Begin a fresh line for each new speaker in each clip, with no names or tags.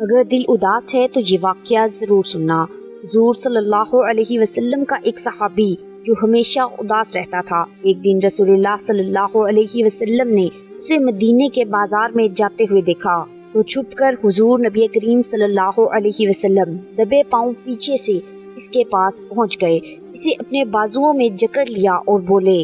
اگر دل اداس ہے تو یہ واقعہ ضرور سننا۔ حضور صلی اللہ علیہ وسلم کا ایک صحابی جو ہمیشہ اداس رہتا تھا، ایک دن رسول اللہ صلی اللہ علیہ وسلم نے اسے مدینے کے بازار میں جاتے ہوئے دیکھا تو چھپ کر حضور نبی کریم صلی اللہ علیہ وسلم دبے پاؤں پیچھے سے اس کے پاس پہنچ گئے، اسے اپنے بازوؤں میں جکڑ لیا اور بولے،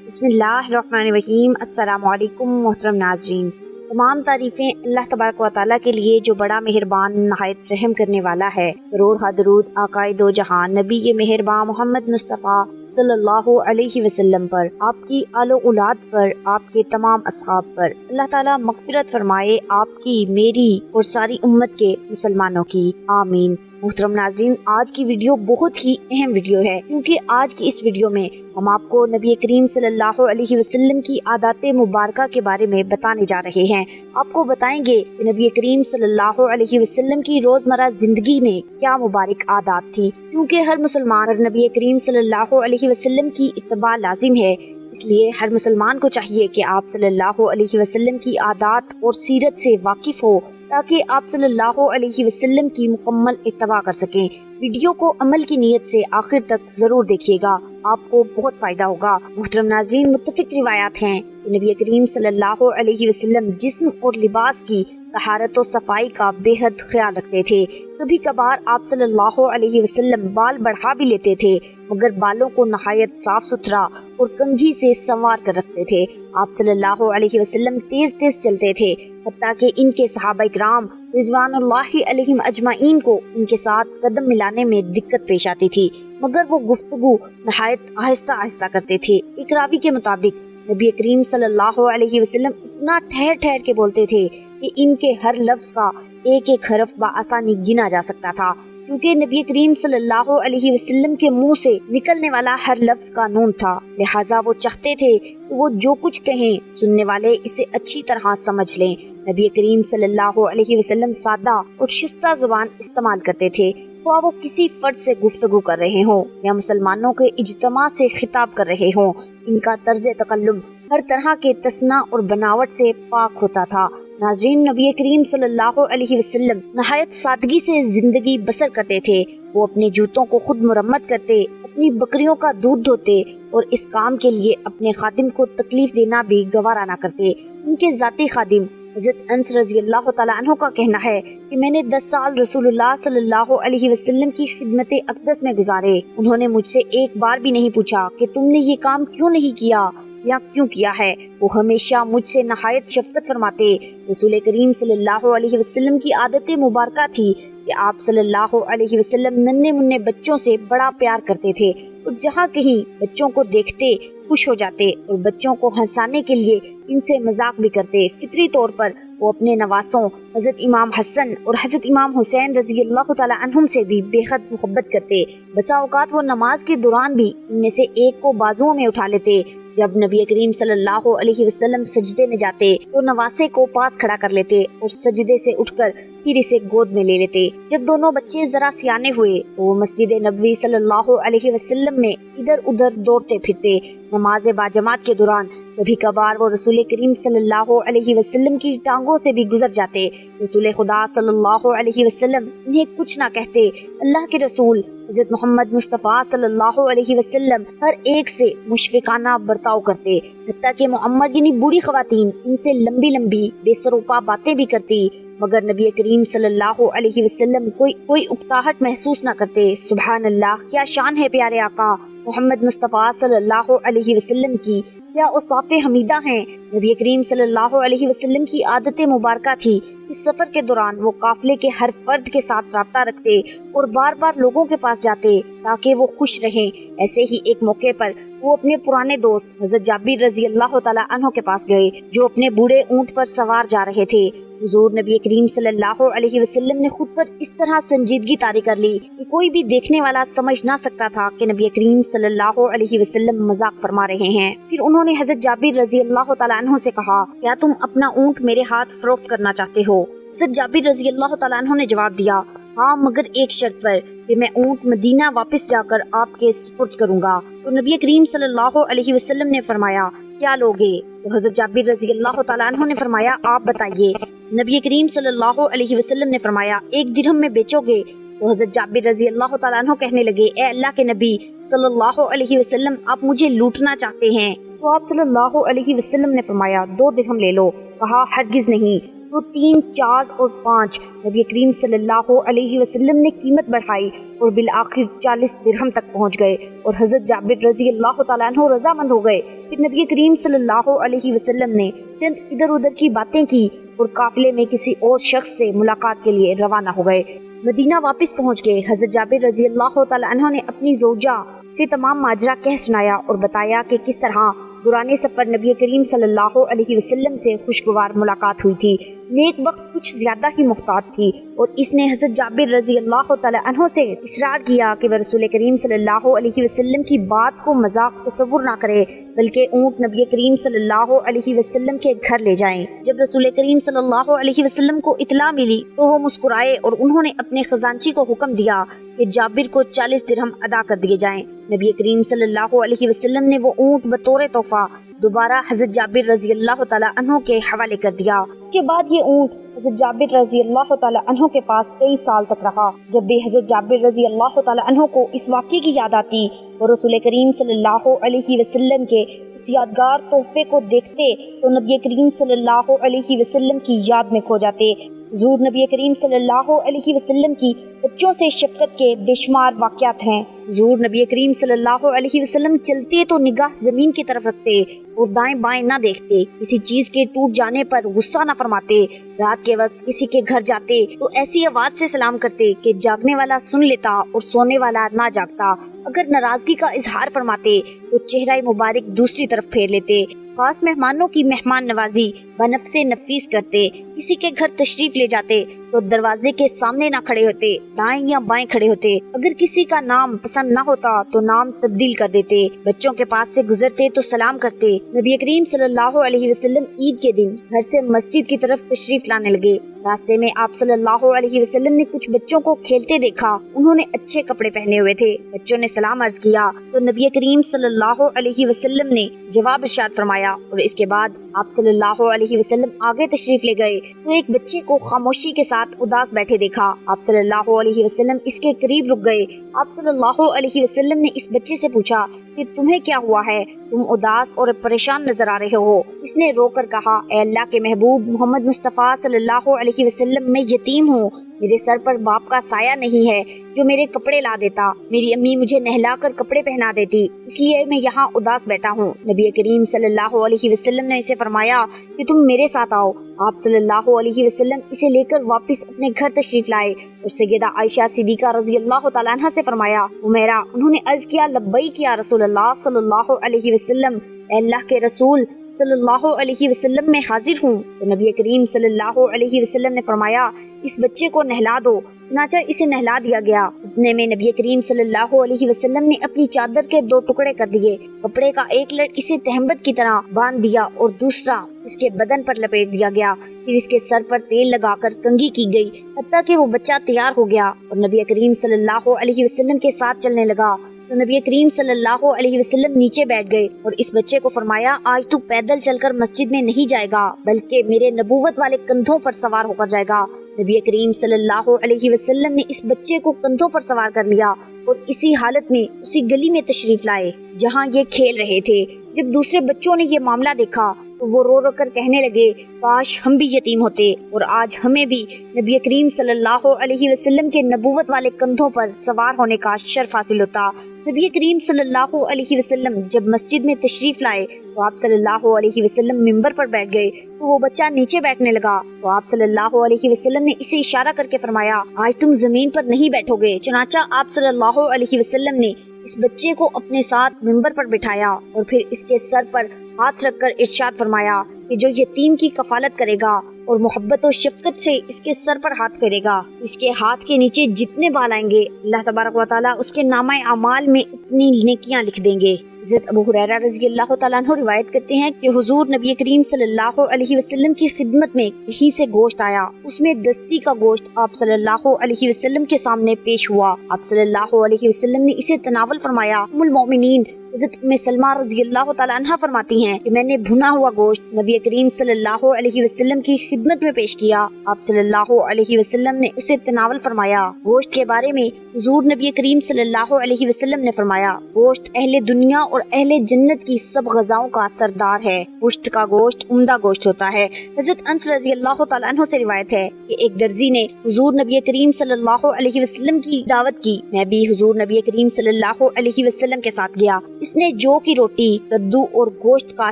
بسم اللہ الرحمن الرحیم، السلام علیکم محترم ناظرین۔ تمام تعریفیں اللہ تبارک و تعالیٰ کے لیے جو بڑا مہربان نہایت رحم کرنے والا ہے۔ کروڑ درود آقائے دو جہان نبی یہ مہربان محمد مصطفیٰ صلی اللہ علیہ وسلم پر، آپ کی آل و اولاد پر، آپ کے تمام اصحاب پر اللہ تعالیٰ مغفرت فرمائے، آپ کی، میری اور ساری امت کے مسلمانوں کی، آمین۔ محترم ناظرین، آج کی ویڈیو بہت ہی اہم ویڈیو ہے، کیونکہ آج کی اس ویڈیو میں ہم آپ کو نبی کریم صلی اللہ علیہ وسلم کی عادات مبارکہ کے بارے میں بتانے جا رہے ہیں۔ آپ کو بتائیں گے کہ نبی کریم صلی اللہ علیہ وسلم کی روزمرہ زندگی میں کیا مبارک عادات تھی، کیونکہ ہر مسلمان اور نبی کریم صلی اللہ علیہ وسلم کی اتباع لازم ہے، اس لیے ہر مسلمان کو چاہیے کہ آپ صلی اللہ علیہ وسلم کی عادات اور سیرت سے واقف ہو تاکہ آپ صلی اللہ علیہ وسلم کی مکمل اتباع کر سکیں۔ ویڈیو کو عمل کی نیت سے آخر تک ضرور دیکھیے گا، آپ کو بہت فائدہ ہوگا۔ محترم ناظرین، متفق روایات ہیں کہ نبی کریم صلی اللہ علیہ وسلم جسم اور لباس کی طہارت و صفائی کا بے حد خیال رکھتے تھے۔ کبھی کبھار آپ صلی اللہ علیہ وسلم بال بڑھا بھی لیتے تھے، مگر بالوں کو نہایت صاف ستھرا اور کنگھی سے سنوار کر رکھتے تھے۔ آپ صلی اللہ علیہ وسلم تیز تیز چلتے تھے، حتیٰ کہ ان کے صحابہ کرام رضوان اللہ علیہم اجمعین کو ان کے ساتھ قدم ملانے میں دقت پیش آتی تھی، مگر وہ گفتگو نہایت آہستہ آہستہ کرتے تھے۔ ایک راوی کے مطابق نبی کریم صلی اللہ علیہ وسلم اتنا ٹھہر ٹھہر کے بولتے تھے کہ ان کے ہر لفظ کا ایک ایک حرف بآسانی گنا جا سکتا تھا، کیونکہ نبی کریم صلی اللہ علیہ وسلم کے منہ سے نکلنے والا ہر لفظ کا نون تھا، لہٰذا وہ چاہتے تھے کہ وہ جو کچھ کہیں سننے والے اسے اچھی طرح سمجھ لیں۔ نبی کریم صلی اللہ علیہ وسلم سادہ اور شستہ زبان استعمال کرتے تھے، خواہ وہ کسی فرد سے گفتگو کر رہے ہوں یا مسلمانوں کے اجتماع سے خطاب کر رہے ہوں۔ ان کا طرز تکلم ہر طرح کے تصنع اور بناوٹ سے پاک ہوتا تھا۔ ناظرین، نبی کریم صلی اللہ علیہ وسلم نہایت سادگی سے زندگی بسر کرتے تھے۔ وہ اپنے جوتوں کو خود مرمت کرتے، اپنی بکریوں کا دودھ دھوتے اور اس کام کے لیے اپنے خادم کو تکلیف دینا بھی گوارا نہ کرتے۔ ان کے ذاتی خادم حضرت انس رضی اللہ تعالیٰ عنہ کا کہنا ہے کہ میں نے 10 سال رسول اللہ صلی اللہ علیہ وسلم کی خدمت اقدس میں گزارے، انہوں نے مجھ سے ایک بار بھی نہیں پوچھا کہ تم نے یہ کام کیوں نہیں کیا یا کیوں کیا ہے۔ وہ ہمیشہ مجھ سے نہایت شفقت فرماتے۔ رسول کریم صلی اللہ علیہ وسلم کی عادت مبارکہ تھی کہ آپ صلی اللہ علیہ وسلم ننھے منھے بچوں سے بڑا پیار کرتے تھے اور جہاں کہیں بچوں کو دیکھتے خوش ہو جاتے اور بچوں کو ہنسانے کے لیے ان سے مذاق بھی کرتے۔ فطری طور پر وہ اپنے نواسوں حضرت امام حسن اور حضرت امام حسین رضی اللہ تعالیٰ عنہم سے بھی بے حد محبت کرتے۔ بسا اوقات وہ نماز کے دوران بھی ان میں سے ایک کو بازوؤں میں اٹھا لیتے۔ جب نبی کریم صلی اللہ علیہ وسلم سجدے میں جاتے تو نواسے کو پاس کھڑا کر لیتے اور سجدے سے اٹھ کر پھر اسے گود میں لے لیتے۔ جب دونوں بچے ذرا سیانے ہوئے تو وہ مسجد نبوی صلی اللہ علیہ وسلم میں ادھر ادھر دوڑتے پھرتے۔ نماز باجماعت کے دوران کبھی کبھار وہ رسول کریم صلی اللہ علیہ وسلم کی ٹانگوں سے بھی گزر جاتے۔ رسول خدا صلی اللہ علیہ وسلم انہیں کچھ نہ کہتے۔ اللہ کے رسول حضرت محمد مصطفیٰ صلی اللہ علیہ وسلم ہر ایک سے مشفقانہ برتاؤ کرتے، حتیٰ کہ معمر یعنی بوڑھی خواتین ان سے لمبی لمبی بے سروپا باتیں بھی کرتی، مگر نبی کریم صلی اللہ علیہ وسلم کوئی اکتاہٹ محسوس نہ کرتے۔ سبحان اللہ، کیا شان ہے پیارے آقا محمد مصطفیٰ صلی اللہ علیہ وسلم کی، کیا اوصاف حمیدہ ہیں۔ نبی کریم صلی اللہ علیہ وسلم کی عادت مبارکہ تھی اس سفر کے دوران وہ قافلے کے ہر فرد کے ساتھ رابطہ رکھتے اور بار بار لوگوں کے پاس جاتے تاکہ وہ خوش رہیں۔ ایسے ہی ایک موقع پر وہ اپنے پرانے دوست حضرت جابر رضی اللہ تعالیٰ عنہ کے پاس گئے، جو اپنے بوڑھے اونٹ پر سوار جا رہے تھے۔ حضور نبی کریم صلی اللہ علیہ وسلم نے خود پر اس طرح سنجیدگی طاری کر لی کہ کوئی بھی دیکھنے والا سمجھ نہ سکتا تھا کہ نبی کریم صلی اللہ علیہ وسلم مذاق فرما رہے ہیں۔ پھر انہوں نے حضرت جابر رضی اللہ تعالیٰ عنہ سے کہا، کیا تم اپنا اونٹ میرے ہاتھ فروخت کرنا چاہتے ہو؟ حضرت جابر رضی اللہ تعالیٰ عنہ نے جواب دیا، ہاں، مگر ایک شرط پر کہ میں اونٹ مدینہ واپس جا کر آپ کے سپرد کروں گا۔ تو نبی کریم صلی اللہ علیہ وسلم نے فرمایا، کیا لوگے؟ تو حضرت جابر رضی اللہ تعالیٰ عنہ نے فرمایا، آپ بتائیے۔ نبی کریم صلی اللہ علیہ وسلم نے فرمایا 1 درہم میں بیچو گے؟ تو حضرت جابر رضی اللہ تعالیٰ عنہ کہنے لگے اے اللہ کے نبی صلی اللہ علیہ وسلم آپ مجھے لوٹنا چاہتے ہیں؟ تو آپ صلی اللہ علیہ وسلم نے فرمایا 2 درہم لے لو۔ کہا ہرگز نہیں۔ تو 3، 4 اور 5 نبی کریم صلی اللہ علیہ وسلم نے قیمت بڑھائی اور بالآخر 40 درہم تک پہنچ گئے اور حضرت جابر رضی اللہ تعالیٰ عنہ رضامند ہو گئے۔ پھر نبی کریم صلی اللہ علیہ وسلم نے چند ادھر ادھر کی باتیں کی اور قافلے میں کسی اور شخص سے ملاقات کے لیے روانہ ہو گئے۔ مدینہ واپس پہنچ گئے۔ حضرت جابر رضی اللہ تعالیٰ عنہ نے اپنی زوجہ سے تمام ماجرا کہہ سنایا اور بتایا کہ کس طرح دوران سفر نبی کریم صلی اللہ علیہ وسلم سے خوشگوار ملاقات ہوئی تھی۔ نیک وقت کچھ زیادہ ہی محتاط تھی اور اس نے حضرت جابر رضی اللہ تعالی عنہ سے اصرار کیا کہ وہ رسول کریم صلی اللہ علیہ وسلم کی بات کو مذاق تصور نہ کرے بلکہ اونٹ نبی کریم صلی اللہ علیہ وسلم کے گھر لے جائیں۔ جب رسول کریم صلی اللہ علیہ وسلم کو اطلاع ملی تو وہ مسکرائے اور انہوں نے اپنے خزانچی کو حکم دیا کہ جابر کو 40 درہم ادا کر دیے جائیں۔ نبی کریم صلی اللہ علیہ وسلم نے وہ اونٹ بطور تحفہ دوبارہ حضرت جابر رضی اللہ تعالی عنہ کے حوالے کر دیا۔ اس کے بعد یہ اونٹ حضرت جابر رضی اللہ تعالی عنہ کے پاس کئی سال تک رہا۔ جب بھی حضرت جابر رضی اللہ تعالی عنہ کو اس واقعے کی یاد آتی اور رسول کریم صلی اللہ علیہ وسلم کے اس یادگار تحفے کو دیکھتے تو نبی کریم صلی اللہ علیہ وسلم کی یاد میں کھو جاتے۔ حضور نبی کریم صلی اللہ علیہ وسلم کی بچوں سے شفقت کے بے شمار واقعات ہیں۔ حضور نبی کریم صلی اللہ علیہ وسلم چلتے تو نگاہ زمین کی طرف رکھتے اور دائیں بائیں نہ دیکھتے، کسی چیز کے ٹوٹ جانے پر غصہ نہ فرماتے، رات کے وقت کسی کے گھر جاتے تو ایسی آواز سے سلام کرتے کہ جاگنے والا سن لیتا اور سونے والا نہ جاگتا، اگر ناراضگی کا اظہار فرماتے تو چہرہ مبارک دوسری طرف پھیر لیتے، خاص مہمانوں کی مہمان نوازی بنفس نفیس کرتے، کسی کے گھر تشریف لے جاتے تو دروازے کے سامنے نہ کھڑے ہوتے، دائیں یا بائیں کھڑے ہوتے، اگر کسی کا نام پسند نہ ہوتا تو نام تبدیل کر دیتے، بچوں کے پاس سے گزرتے تو سلام کرتے۔ نبی کریم صلی اللہ علیہ وسلم عید کے دن گھر سے مسجد کی طرف تشریف لانے لگے۔ راستے میں آپ صلی اللہ علیہ وسلم نے کچھ بچوں کو کھیلتے دیکھا، انہوں نے اچھے کپڑے پہنے ہوئے تھے، بچوں نے سلام عرض کیا تو نبی کریم صلی اللہ علیہ وسلم نے جواب ارشاد فرمایا اور اس کے بعد آپ صلی اللہ علیہ وسلم آگے تشریف لے گئے تو ایک بچے کو خاموشی کے ساتھ اداس بیٹھے دیکھا۔ آپ صلی اللہ علیہ وسلم اس کے قریب رک گئے۔ آپ صلی اللہ علیہ وسلم نے اس بچے سے پوچھا کہ تمہیں کیا ہوا ہے، تم اداس اور پریشان نظر آ رہے ہو؟ اس نے رو کر کہا اے اللہ کے محبوب محمد مصطفیٰ صلی اللہ علیہ وسلم، میں یتیم ہوں، میرے سر پر باپ کا سایہ نہیں ہے جو میرے کپڑے لا دیتا، میری امی مجھے نہلا کر کپڑے پہنا دیتی، اس لیے میں یہاں اداس بیٹھا ہوں۔ نبی کریم صلی اللہ علیہ وسلم نے اسے فرمایا کہ تم میرے ساتھ آؤ۔ آپ صلی اللہ علیہ وسلم اسے لے کر واپس اپنے گھر تشریف لائے اور سیدہ عائشہ صدیقہ رضی اللہ تعالیٰ عنہ سے فرمایا عمیرہ، انہوں نے عرض کیا لبیک یا رسول اللہ صلی اللہ علیہ وسلم، اے اللہ کے رسول صلی اللہ علیہ وسلم میں حاضر ہوں۔ تو نبی کریم صلی اللہ علیہ وسلم نے فرمایا اس بچے کو نہلا دو، چنانچہ اسے نہلا دیا گیا۔ اتنے میں نبی کریم صلی اللہ علیہ وسلم نے اپنی چادر کے 2 ٹکڑے کر دیے، کپڑے کا ایک لٹ اسے تہمت کی طرح باندھ دیا اور دوسرا اس کے بدن پر لپیٹ دیا گیا، پھر اس کے سر پر تیل لگا کر کنگھی کی گئی حتیٰ کہ وہ بچہ تیار ہو گیا اور نبی کریم صلی اللہ علیہ وسلم کے ساتھ چلنے لگا۔ تو نبی کریم صلی اللہ علیہ وسلم نیچے بیٹھ گئے اور اس بچے کو فرمایا آج تو پیدل چل کر مسجد میں نہیں جائے گا بلکہ میرے نبوت والے کندھوں پر سوار ہو کر جائے گا۔ نبی کریم صلی اللہ علیہ وسلم نے اس بچے کو کندھوں پر سوار کر لیا اور اسی حالت میں اسی گلی میں تشریف لائے جہاں یہ کھیل رہے تھے۔ جب دوسرے بچوں نے یہ معاملہ دیکھا تو وہ رو رو کر کہنے لگے کاش ہم بھی یتیم ہوتے اور آج ہمیں بھی نبی کریم صلی اللہ علیہ وسلم کے نبوت والے کندھوں پر سوار ہونے کا شرف حاصل ہوتا۔ نبی کریم صلی اللہ علیہ وسلم جب مسجد میں تشریف لائے تو آپ صلی اللہ علیہ وسلم منبر پر بیٹھ گئے تو وہ بچہ نیچے بیٹھنے لگا تو آپ صلی اللہ علیہ وسلم نے اسے اشارہ کر کے فرمایا آج تم زمین پر نہیں بیٹھو گے۔ چنانچہ آپ صلی اللہ علیہ وسلم نے اس بچے کو اپنے ساتھ منبر پر بٹھایا اور پھر اس کے سر پر ہاتھ رکھ کر ارشاد فرمایا کہ جو یتیم کی کفالت کرے گا اور محبت و شفقت سے اس کے سر پر ہاتھ پھیرے گا، اس کے ہاتھ کے نیچے جتنے بال آئیں گے اللہ تبارک و تعالیٰ اس کے نامہ اعمال میں اتنی نیکیاں لکھ دیں گے۔ حضرت ابو ہریرہ رضی اللہ تعالیٰ عنہ روایت کرتے ہیں کہ حضور نبی کریم صلی اللہ علیہ وسلم کی خدمت میں کہیں سے گوشت آیا، اس میں دستی کا گوشت آپ صلی اللہ علیہ وسلم کے سامنے پیش ہوا۔ آپ صلی اللہ علیہ وسلم نے اسے تناول فرمایا ام المؤمنین حضرت ام سلمہ رضی اللہ تعالیٰ عنہ فرماتی ہیں کہ میں نے بھنا ہوا گوشت نبی کریم صلی اللہ علیہ وسلم کی خدمت میں پیش کیا۔ آپ صلی اللہ علیہ وسلم نے اسے تناول فرمایا۔ گوشت کے بارے میں حضور نبی کریم صلی اللہ علیہ وسلم نے فرمایا، گوشت اہل دنیا اور اہل جنت کی سب غذاؤں کا سردار ہے۔ گوشت کا گوشت عمدہ گوشت ہوتا ہے۔ حضرت انس رضی اللہ تعالیٰ عنہ سے روایت ہے کہ ایک درزی نے حضور نبی کریم صلی اللہ علیہ وسلم کی دعوت کی۔ میں بھی حضور نبی کریم صلی اللہ علیہ وسلم کے ساتھ گیا۔ اس نے جو کی روٹی، کدو اور گوشت کا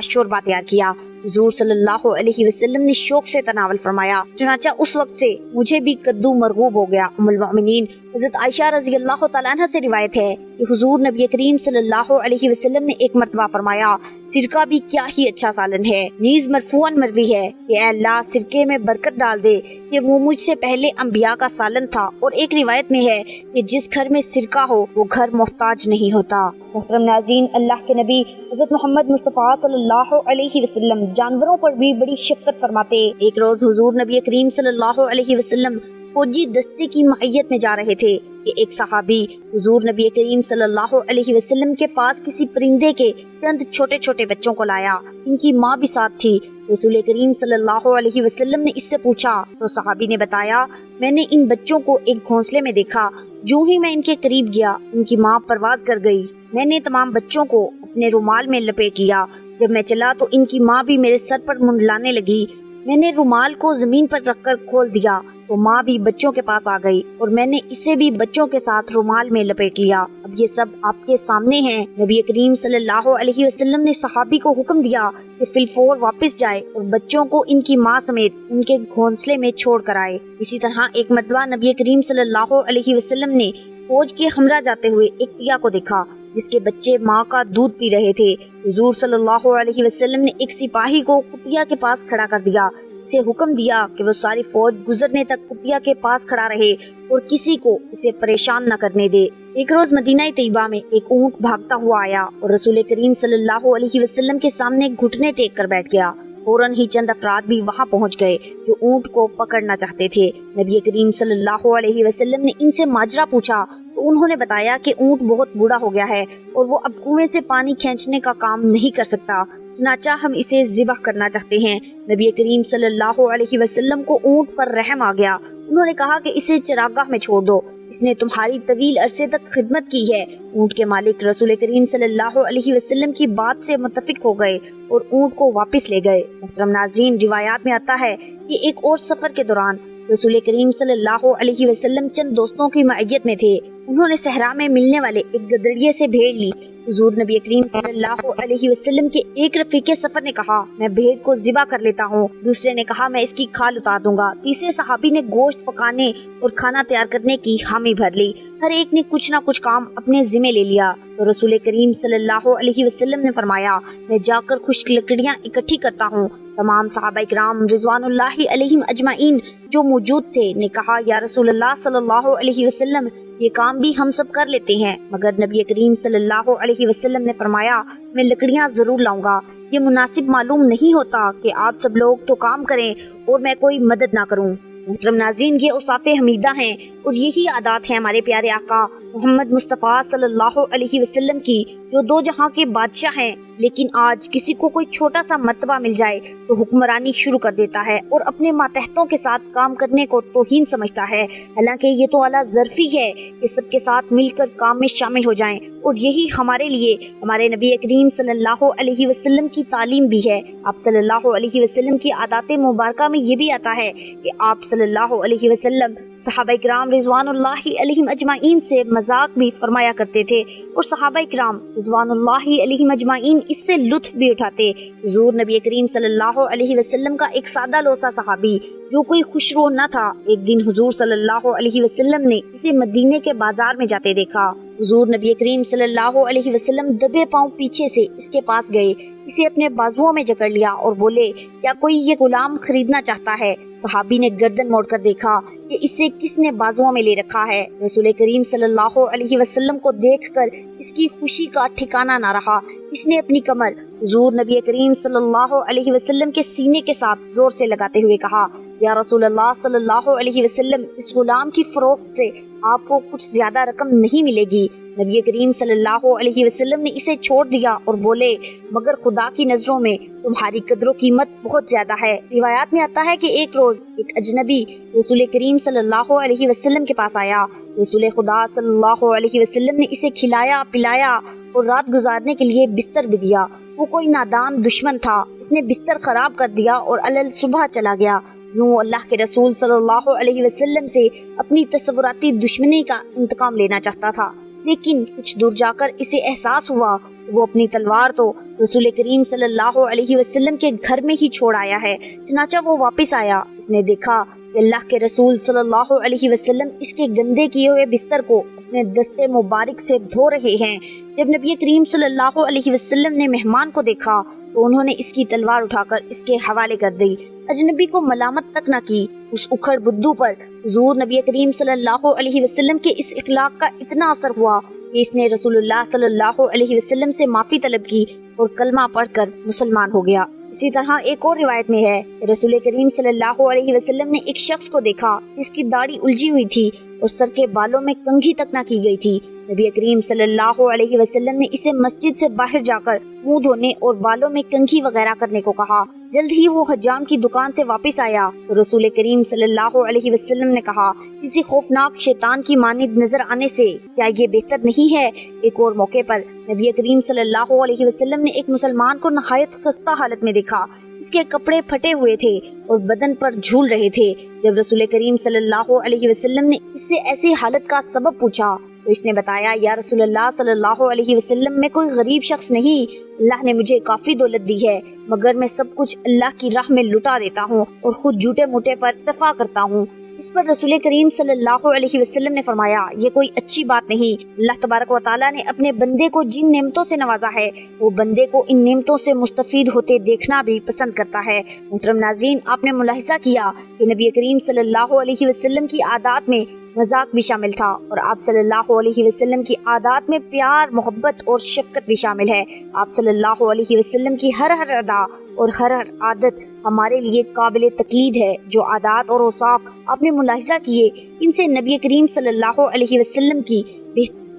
شوربہ تیار کیا۔ حضور صلی اللہ علیہ وسلم نے شوق سے تناول فرمایا، چنانچہ اس وقت سے مجھے بھی کدو مرغوب ہو گیا۔ ام المؤمنین حضرت عائشہ رضی اللہ تعالیٰ عنہ سے روایت ہے کہ حضور نبی کریم صلی اللہ علیہ وسلم نے ایک مرتبہ فرمایا، سرکہ بھی کیا ہی اچھا سالن ہے۔ نیز مرفوعاً مروی ہے کہ اے اللہ سرکے میں برکت ڈال دے کہ وہ مجھ سے پہلے انبیاء کا سالن تھا۔ اور ایک روایت میں ہے کہ جس گھر میں سرکہ ہو وہ گھر محتاج نہیں ہوتا۔ محترم ناظرین، اللہ کے نبی حضرت محمد مصطفیٰ صلی اللہ علیہ وسلم جانوروں پر بھی بڑی شفقت فرماتے۔ ایک روز حضور نبی کریم صلی اللہ علیہ وسلم فوجی دستے کی معیت میں جا رہے تھے کہ ایک صحابی حضور نبی کریم صلی اللہ علیہ وسلم کے پاس کسی پرندے کے چند چھوٹے چھوٹے بچوں کو لایا۔ ان کی ماں بھی ساتھ تھی۔ رسول کریم صلی اللہ علیہ وسلم نے اس سے پوچھا تو صحابی نے بتایا، میں نے ان بچوں کو ایک گھونسلے میں دیکھا، جو ہی میں ان کے قریب گیا ان کی ماں پرواز کر گئی۔ میں نے تمام بچوں کو اپنے رومال میں لپیٹ لیا۔ جب میں چلا تو ان کی ماں بھی میرے سر پر منڈلانے لگی۔ میں نے رومال کو زمین پر رکھ کر کھول دیا تو ماں بھی بچوں کے پاس آ گئی اور میں نے اسے بھی بچوں کے ساتھ رومال میں لپیٹ لیا۔ اب یہ سب آپ کے سامنے ہیں۔ نبی کریم صلی اللہ علیہ وسلم نے صحابی کو حکم دیا کہ فی الفور واپس جائے اور بچوں کو ان کی ماں سمیت ان کے گھونسلے میں چھوڑ کر آئے۔ اسی طرح ایک مرتبہ نبی کریم صلی اللہ علیہ وسلم نے فوج کے ہمراہ جاتے ہوئے ایک ٹیا کو دیکھا جس کے بچے ماں کا دودھ پی رہے تھے۔ حضور صلی اللہ علیہ وسلم نے ایک سپاہی کو کتیا کے پاس کھڑا کر دیا، اسے حکم دیا کہ وہ ساری فوج گزرنے تک کتیا کے پاس کھڑا رہے اور کسی کو اسے پریشان نہ کرنے دے۔ ایک روز مدینہ طیبہ میں ایک اونٹ بھاگتا ہوا آیا اور رسول کریم صلی اللہ علیہ وسلم کے سامنے گھٹنے ٹیک کر بیٹھ گیا۔ فوراً ہی چند افراد بھی وہاں پہنچ گئے جو اونٹ کو پکڑنا چاہتے تھے۔ نبی کریم صلی اللہ علیہ وسلم نے ان سے ماجرا پوچھا تو انہوں نے بتایا کہ اونٹ بہت بوڑھا ہو گیا ہے اور وہ اب کنویں سے پانی کھینچنے کا کام نہیں کر سکتا، چنانچہ ہم اسے ذبح کرنا چاہتے ہیں۔ نبی کریم صلی اللہ علیہ وسلم کو اونٹ پر رحم آ گیا۔ انہوں نے کہا کہ اسے چراگاہ میں چھوڑ دو، اس نے تمہاری طویل عرصے تک خدمت کی ہے۔ اونٹ کے مالک رسول کریم صلی اللہ علیہ وسلم کی بات سے متفق ہو گئے اور اونٹ کو واپس لے گئے۔ محترم ناظرین، روایات میں آتا ہے کہ ایک اور سفر کے دوران رسول کریم صلی اللہ علیہ وسلم چند دوستوں کی معیت میں تھے۔ انہوں نے صحرا میں ملنے والے ایک گدڑیے سے بھیڑ لی۔ حضور نبی کریم صلی اللہ علیہ وسلم کے ایک رفیق سفر نے کہا، میں بھیڑ کو ذبح کر لیتا ہوں۔ دوسرے نے کہا، میں اس کی کھال اتار دوں گا۔ تیسرے صحابی نے گوشت پکانے اور کھانا تیار کرنے کی حامی بھر لی۔ ہر ایک نے کچھ نہ کچھ کام اپنے ذمہ لے لیا تو رسول کریم صلی اللہ علیہ وسلم نے فرمایا، میں جا کر خشک لکڑیاں اکٹھی کرتا ہوں۔ تمام صحابہ کرام رضوان اللہ علیہم اجمعین جو موجود تھے نے کہا، یا رسول اللہ صلی اللہ علیہ وسلم، یہ کام بھی ہم سب کر لیتے ہیں، مگر نبی کریم صلی اللہ علیہ وسلم نے فرمایا، میں لکڑیاں ضرور لاؤں گا۔ یہ مناسب معلوم نہیں ہوتا کہ آپ سب لوگ تو کام کریں اور میں کوئی مدد نہ کروں۔ محترم ناظرین، یہ اوصاف حمیدہ ہیں اور یہی عادات ہیں ہمارے پیارے آقا محمد مصطفیٰ صلی اللہ علیہ وسلم کی، جو دو جہاں کے بادشاہ ہیں، لیکن آج کسی کو کوئی چھوٹا سا مرتبہ مل جائے تو حکمرانی شروع کر دیتا ہے اور اپنے ماتحتوں کے ساتھ کام کرنے کو توہین سمجھتا ہے، حالانکہ یہ تو اعلیٰ ظرفی ہے کہ سب کے ساتھ مل کر کام میں شامل ہو جائیں، اور یہی ہمارے لیے ہمارے نبی کریم صلی اللہ علیہ وسلم کی تعلیم بھی ہے۔ آپ صلی اللہ علیہ وسلم کی عادات مبارکہ میں یہ بھی آتا ہے کہ آپ صلی اللہ علیہ وسلم صحابہ کرام رضوان اللہ علیہم اجمعین سے مذاق بھی فرمایا کرتے تھے اور صحابہ کرام رضوان اللہ علیہم اجمعین اس سے لطف بھی اٹھاتے۔ حضور نبی کریم صلی اللہ علیہ وسلم کا ایک سادہ لوسا صحابی جو کوئی خوشرو نہ تھا، ایک دن حضور صلی اللہ علیہ وسلم نے اسے مدینے کے بازار میں جاتے دیکھا۔ حضور نبی کریم صلی اللہ علیہ وسلم دبے پاؤں پیچھے سے اس کے پاس گئے، اسے اپنے بازوؤں میں جکڑ لیا اور بولے، کیا کوئی یہ غلام خریدنا چاہتا ہے؟ صحابی نے گردن موڑ کر دیکھا کہ اسے کس نے بازوؤں میں لے رکھا ہے۔ رسول کریم صلی اللہ علیہ وسلم کو دیکھ کر اس کی خوشی کا ٹھکانہ نہ رہا۔ اس نے اپنی کمر حضور نبی کریم صلی اللہ علیہ وسلم کے سینے کے ساتھ زور سے لگاتے ہوئے کہا، یا رسول اللہ صلی اللہ علیہ وسلم اس غلام کی فروخت سے آپ کو کچھ زیادہ رقم نہیں ملے گی۔ نبی کریم صلی اللہ علیہ وسلم نے اسے چھوڑ دیا اور بولے مگر خدا کی نظروں میں تمہاری قدر و قیمت بہت زیادہ ہے۔ روایات میں آتا ہے کہ ایک روز ایک اجنبی رسول کریم صلی اللہ علیہ وسلم کے پاس آیا۔ رسول خدا صلی اللہ علیہ وسلم نے اسے کھلایا پلایا اور رات گزارنے کے لیے بستر بھی دیا۔ وہ کوئی نادان دشمن تھا، اس نے بستر خراب کر دیا اور علل صبح چلا گیا۔ یوں اللہ کے رسول صلی اللہ علیہ وسلم سے اپنی تصوراتی دشمنی کا انتقام لینا چاہتا تھا، لیکن کچھ دور جا کر اسے احساس ہوا وہ اپنی تلوار تو رسول کریم صلی اللہ علیہ وسلم کے گھر میں ہی چھوڑ آیا ہے۔ چنانچہ وہ واپس آیا، اس نے دیکھا کہ اللہ کے رسول صلی اللہ علیہ وسلم اس کے گندے کیے ہوئے بستر کو اپنے دستے مبارک سے دھو رہے ہیں۔ جب نبی کریم صلی اللہ علیہ وسلم نے مہمان کو دیکھا تو انہوں نے اس کی تلوار اٹھا کر اس کے حوالے کر دی، اجنبی کو ملامت تک نہ کی۔ اس اکھڑ بدو پر حضور نبی کریم صلی اللہ علیہ وسلم کے اس اخلاق کا اتنا اثر ہوا کہ اس نے رسول اللہ صلی اللہ علیہ وسلم سے معافی طلب کی اور کلمہ پڑھ کر مسلمان ہو گیا۔ اسی طرح ایک اور روایت میں ہے کہ رسول کریم صلی اللہ علیہ وسلم نے ایک شخص کو دیکھا جس کی داڑھی الجھی ہوئی تھی اور سر کے بالوں میں کنگھی تک نہ کی گئی تھی۔ نبی کریم صلی اللہ علیہ وسلم نے اسے مسجد سے باہر جا کر منہ دھونے اور بالوں میں کنگھی وغیرہ کرنے کو کہا۔ جلد ہی وہ حجام کی دکان سے واپس آیا تو رسول کریم صلی اللہ علیہ وسلم نے کہا کسی خوفناک شیطان کی مانند نظر آنے سے کیا یہ بہتر نہیں ہے؟ ایک اور موقع پر نبی کریم صلی اللہ علیہ وسلم نے ایک مسلمان کو نہایت خستہ حالت میں دیکھا۔ اس کے کپڑے پھٹے ہوئے تھے اور بدن پر جھول رہے تھے۔ جب رسول کریم صلی اللہ علیہ وسلم نے اس سے ایسی حالت کا سبب پوچھا تو اس نے بتایا یا رسول اللہ صلی اللہ علیہ وسلم میں کوئی غریب شخص نہیں، اللہ نے مجھے کافی دولت دی ہے مگر میں سب کچھ اللہ کی راہ میں لٹا دیتا ہوں اور خود جھوٹے موٹے پر اکتفا کرتا ہوں۔ اس پر رسول کریم صلی اللہ علیہ وسلم نے فرمایا یہ کوئی اچھی بات نہیں، اللہ تبارک و تعالیٰ نے اپنے بندے کو جن نعمتوں سے نوازا ہے وہ بندے کو ان نعمتوں سے مستفید ہوتے دیکھنا بھی پسند کرتا ہے۔ محترم ناظرین، آپ نے ملاحظہ کیا کہ نبی کریم صلی اللہ علیہ وسلم کی عادات میں مذاق بھی شامل تھا اور آپ صلی اللہ علیہ وسلم کی عادات میں پیار محبت اور شفقت بھی شامل ہے۔ آپ صلی اللہ علیہ وسلم کی ہر ادا اور ہر عادت ہمارے لیے قابل تقلید ہے۔ جو عادات اور اوصاف آپ نے ملاحظہ کیے ان سے نبی کریم صلی اللہ علیہ وسلم کی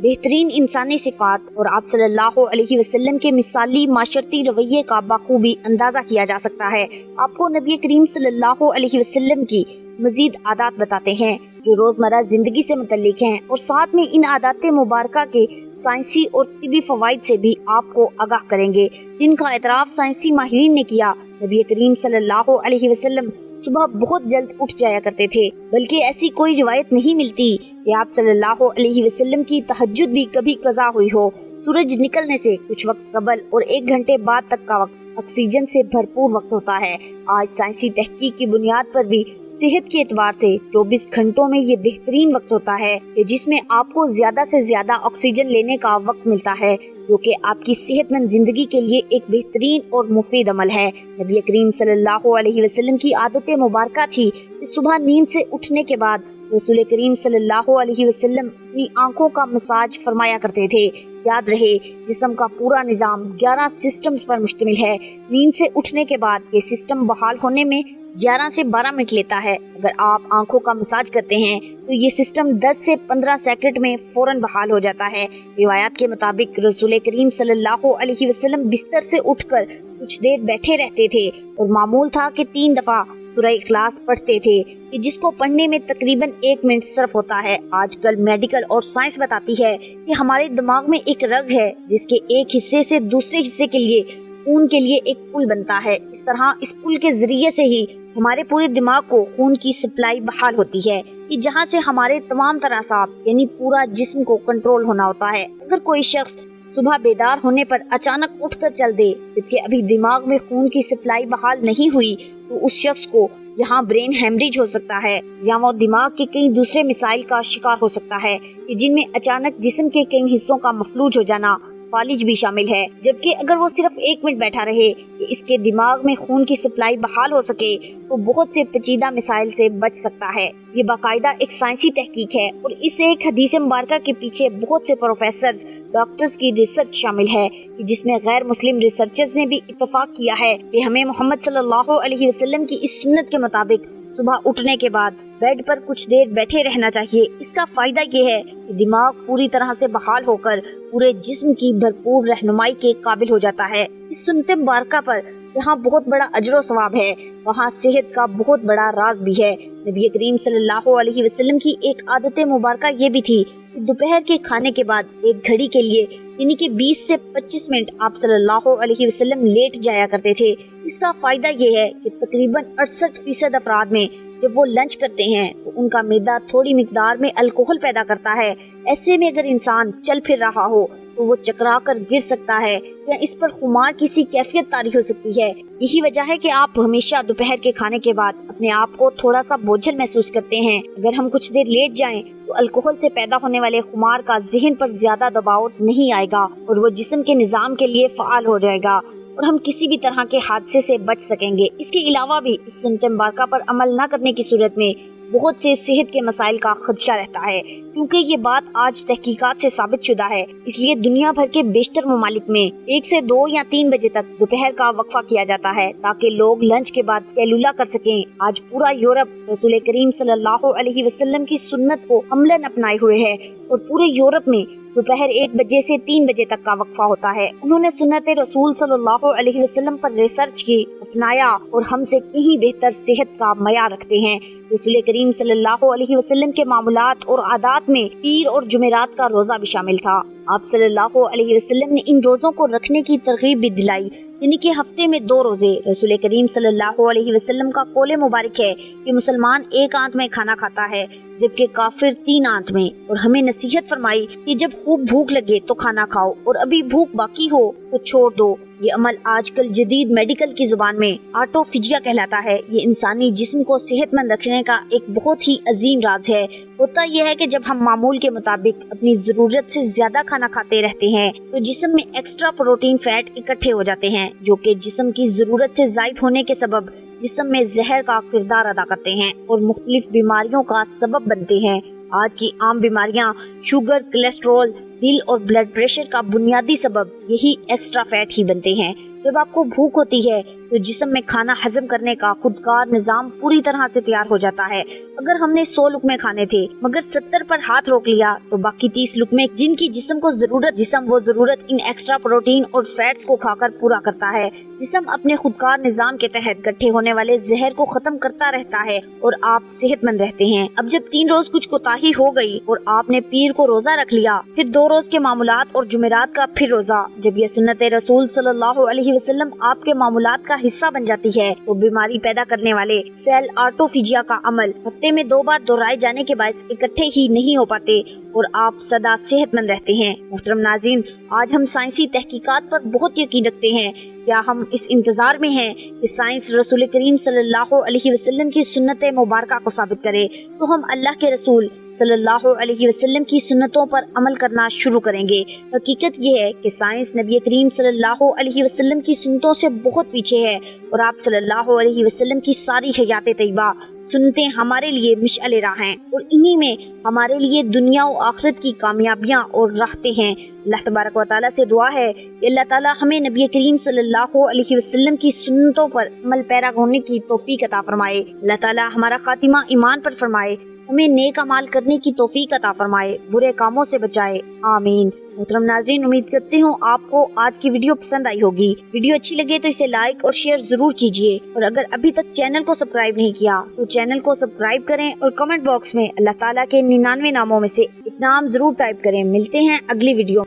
بہترین انسانی صفات اور آپ صلی اللہ علیہ وسلم کے مثالی معاشرتی رویے کا بخوبی اندازہ کیا جا سکتا ہے۔ آپ کو نبی کریم صلی اللہ علیہ وسلم کی مزید عادات بتاتے ہیں جو روزمرہ زندگی سے متعلق ہیں اور ساتھ میں ان عادات مبارکہ کے سائنسی اور طبی فوائد سے بھی آپ کو آگاہ کریں گے جن کا اعتراف سائنسی ماہرین نے کیا۔ نبی کریم صلی اللہ علیہ وسلم صبح بہت جلد اٹھ جایا کرتے تھے، بلکہ ایسی کوئی روایت نہیں ملتی کہ آپ صلی اللہ علیہ وسلم کی تہجد بھی کبھی قضا ہوئی ہو۔ سورج نکلنے سے کچھ وقت قبل اور 1 گھنٹے بعد تک کا وقت آکسیجن سے بھرپور وقت ہوتا ہے۔ آج سائنسی تحقیق کی بنیاد پر بھی صحت کے اعتبار سے 24 گھنٹوں میں یہ بہترین وقت ہوتا ہے کہ جس میں آپ کو زیادہ سے زیادہ آکسیجن لینے کا وقت ملتا ہے، جو کہ آپ کی صحت مند زندگی کے لیے ایک بہترین اور مفید عمل ہے۔ نبی کریم صلی اللہ علیہ وسلم کی عادت مبارکہ تھی کہ صبح نیند سے اٹھنے کے بعد رسول کریم صلی اللہ علیہ وسلم اپنی آنکھوں کا مساج فرمایا کرتے تھے۔ یاد رہے جسم کا پورا نظام 11 سسٹمز پر مشتمل ہے۔ نیند سے اٹھنے کے بعد یہ سسٹم بحال ہونے میں 11 سے 12 منٹ لیتا ہے۔ اگر آپ آنکھوں کا مساج کرتے ہیں تو یہ سسٹم 10 سے 15 سیکنڈ میں فوراً بحال ہو جاتا ہے۔ روایات کے مطابق رسول کریم صلی اللہ علیہ وسلم بستر سے اٹھ کر کچھ دیر بیٹھے رہتے تھے اور معمول تھا کہ 3 دفعہ سورہ اخلاص پڑھتے تھے کہ جس کو پڑھنے میں تقریباً 1 منٹ صرف ہوتا ہے۔ آج کل میڈیکل اور سائنس بتاتی ہے کہ ہمارے دماغ میں ایک رگ ہے جس کے ایک حصے سے دوسرے حصے کے لیے خون کے لیے ایک پل بنتا ہے۔ اس طرح اس پل کے ذریعے سے ہی ہمارے پورے دماغ کو خون کی سپلائی بحال ہوتی ہے کہ جہاں سے ہمارے تمام تر اعصاب یعنی پورا جسم کو کنٹرول ہونا ہوتا ہے۔ اگر کوئی شخص صبح بیدار ہونے پر اچانک اٹھ کر چل دے جبکہ ابھی دماغ میں خون کی سپلائی بحال نہیں ہوئی تو اس شخص کو یہاں برین ہیمریج ہو سکتا ہے یا وہ دماغ کے کئی دوسرے مسائل کا شکار ہو سکتا ہے کہ جن میں اچانک جسم کے کئی حصوں کا مفلوج ہو جانا، فالج بھی شامل ہے۔ جبکہ اگر وہ صرف 1 منٹ بیٹھا رہے کہ اس کے دماغ میں خون کی سپلائی بحال ہو سکے تو بہت سے پیچیدہ مسائل سے بچ سکتا ہے۔ یہ باقاعدہ ایک سائنسی تحقیق ہے اور اس ایک حدیث مبارکہ کے پیچھے بہت سے پروفیسرز، ڈاکٹرز کی ریسرچ شامل ہے جس میں غیر مسلم ریسرچرز نے بھی اتفاق کیا ہے کہ ہمیں محمد صلی اللہ علیہ وسلم کی اس سنت کے مطابق صبح اٹھنے کے بعد بیڈ پر کچھ دیر بیٹھے رہنا چاہیے۔ اس کا فائدہ یہ ہے کہ دماغ پوری طرح سے بحال ہو کر پورے جسم کی بھرپور رہنمائی کے قابل ہو جاتا ہے۔ اس سنت مبارکہ پر جہاں بہت بڑا اجر و ثواب ہے، وہاں صحت کا بہت بڑا راز بھی ہے۔ نبی کریم صلی اللہ علیہ وسلم کی ایک عادت مبارکہ یہ بھی تھی کہ دوپہر کے کھانے کے بعد ایک گھڑی کے لیے یعنی کہ 20 سے 25 منٹ آپ صلی اللہ علیہ وسلم لیٹ جایا کرتے تھے۔ اس کا فائدہ یہ ہے کہ تقریباً 68% افراد میں جب وہ لنچ کرتے ہیں تو ان کا معدہ تھوڑی مقدار میں الکوہل پیدا کرتا ہے۔ ایسے میں اگر انسان چل پھر رہا ہو تو وہ چکرا کر گر سکتا ہے یا اس پر خمار کسی کیفیت طاری ہو سکتی ہے۔ یہی وجہ ہے کہ آپ ہمیشہ دوپہر کے کھانے کے بعد اپنے آپ کو تھوڑا سا بوجھل محسوس کرتے ہیں۔ اگر ہم کچھ دیر لیٹ جائیں تو الکوہل سے پیدا ہونے والے خمار کا ذہن پر زیادہ دباؤ نہیں آئے گا اور وہ جسم کے نظام کے لیے فعال ہو جائے گا اور ہم کسی بھی طرح کے حادثے سے بچ سکیں گے۔ اس کے علاوہ بھی اس سنت مبارکہ پر عمل نہ کرنے کی صورت میں بہت سے صحت کے مسائل کا خدشہ رہتا ہے، کیونکہ یہ بات آج تحقیقات سے ثابت شدہ ہے۔ اس لیے دنیا بھر کے بیشتر ممالک میں 1 سے 2 یا 3 بجے تک دوپہر کا وقفہ کیا جاتا ہے تاکہ لوگ لنچ کے بعد کیلولا کر سکیں۔ آج پورا یورپ رسول کریم صلی اللہ علیہ وسلم کی سنت کو عملاً اپنائے ہوئے ہے اور پورے یورپ میں دوپہر 1 بجے سے 3 بجے تک کا وقفہ ہوتا ہے۔ انہوں نے سنت رسول صلی اللہ علیہ وسلم پر ریسرچ کی، اپنایا اور ہم سے کہیں بہتر صحت کا معیار رکھتے ہیں۔ رسول کریم صلی اللہ علیہ وسلم کے معمولات اور عادات میں پیر اور جمعرات کا روزہ بھی شامل تھا۔ آپ صلی اللہ علیہ وسلم نے ان روزوں کو رکھنے کی ترغیب بھی دلائی، یعنی کہ ہفتے میں 2 روزے۔ رسول کریم صلی اللہ علیہ وسلم کا قول مبارک ہے کہ مسلمان 1 آنت میں کھانا کھاتا ہے جبکہ کافر 3 آنت میں، اور ہمیں نصیحت فرمائی کہ جب خوب بھوک لگے تو کھانا کھاؤ اور ابھی بھوک باقی ہو تو چھوڑ دو۔ یہ عمل آج کل جدید میڈیکل کی زبان میں آٹوفیجیا کہلاتا ہے۔ یہ انسانی جسم کو صحت مند رکھنے کا ایک بہت ہی عظیم راز ہے۔ ہوتا یہ ہے کہ جب ہم معمول کے مطابق اپنی ضرورت سے زیادہ کھانا کھاتے رہتے ہیں تو جسم میں ایکسٹرا پروٹین فیٹ اکٹھے ہو جاتے ہیں جو کہ جسم کی ضرورت سے زائد ہونے کے سبب جسم میں زہر کا کردار ادا کرتے ہیں اور مختلف بیماریوں کا سبب بنتے ہیں۔ آج کی عام بیماریاں شوگر، کولیسٹرول، دل اور بلڈ پریشر کا بنیادی سبب یہی ایکسٹرا فیٹ ہی بنتے ہیں۔ جب آپ کو بھوک ہوتی ہے تو جسم میں کھانا ہضم کرنے کا خودکار نظام پوری طرح سے تیار ہو جاتا ہے۔ اگر ہم نے 100 لقمے کھانے تھے مگر 70 پر ہاتھ روک لیا تو باقی 30 لقمے جن کی جسم کو ضرورت ان ایکسٹرا پروٹین اور فیٹس کو کھا کر پورا کرتا ہے۔ جسم اپنے خودکار نظام کے تحت گٹھے ہونے والے زہر کو ختم کرتا رہتا ہے اور آپ صحت مند رہتے ہیں۔ اب جب 3 روز کچھ کوتاہی ہو گئی اور آپ نے پیر کو روزہ رکھ لیا، پھر 2 روز کے معمولات اور جمعرات کا پھر روزہ، جب یہ سنت رسول صلی اللہ علیہ وسلم آپ کے معمولات کا حصہ بن جاتی ہے تو بیماری پیدا کرنے والے سیل آٹوفیجیا کا عمل ہفتے میں 2 بار دہرائے جانے کے باعث اکٹھے ہی نہیں ہو پاتے اور آپ سدا صحت مند رہتے ہیں۔ محترم ناظرین، آج ہم سائنسی تحقیقات پر بہت یقین رکھتے ہیں۔ کیا ہم اس انتظار میں ہیں کہ سائنس رسول کریم صلی اللہ علیہ وسلم کی سنت مبارکہ کو ثابت کرے تو ہم اللہ کے رسول صلی اللہ علیہ وسلم کی سنتوں پر عمل کرنا شروع کریں گے۔ حقیقت یہ ہے کہ سائنس نبی کریم صلی اللہ علیہ وسلم کی سنتوں سے بہت پیچھے ہے اور آپ صلی اللہ علیہ وسلم کی ساری حیات طیبہ سنتیں ہمارے لیے مشعل راہ ہیں اور انہی میں ہمارے لیے دنیا و آخرت کی کامیابیاں اور راحتیں ہیں۔ اللہ تبارک و تعالیٰ سے دعا ہے کہ اللہ تعالیٰ ہمیں نبی کریم صلی اللہ علیہ وسلم کی سنتوں پر عمل پیرا ہونے کی توفیق عطا فرمائے۔ اللہ تعالیٰ ہمارا خاتمہ ایمان پر فرمائے، ہمیں نیک اعمال کرنے کی توفیق عطا فرمائے، برے کاموں سے بچائے، آمین۔ محترم ناظرین، امید کرتی ہوں آپ کو آج کی ویڈیو پسند آئی ہوگی۔ ویڈیو اچھی لگے تو اسے لائک اور شیئر ضرور کیجیے اور اگر ابھی تک چینل کو سبسکرائب نہیں کیا تو چینل کو سبسکرائب کریں اور کمنٹ باکس میں اللہ تعالیٰ کے 99 ناموں میں سے ایک نام ضرور ٹائپ کریں۔ ملتے ہیں اگلی ویڈیو۔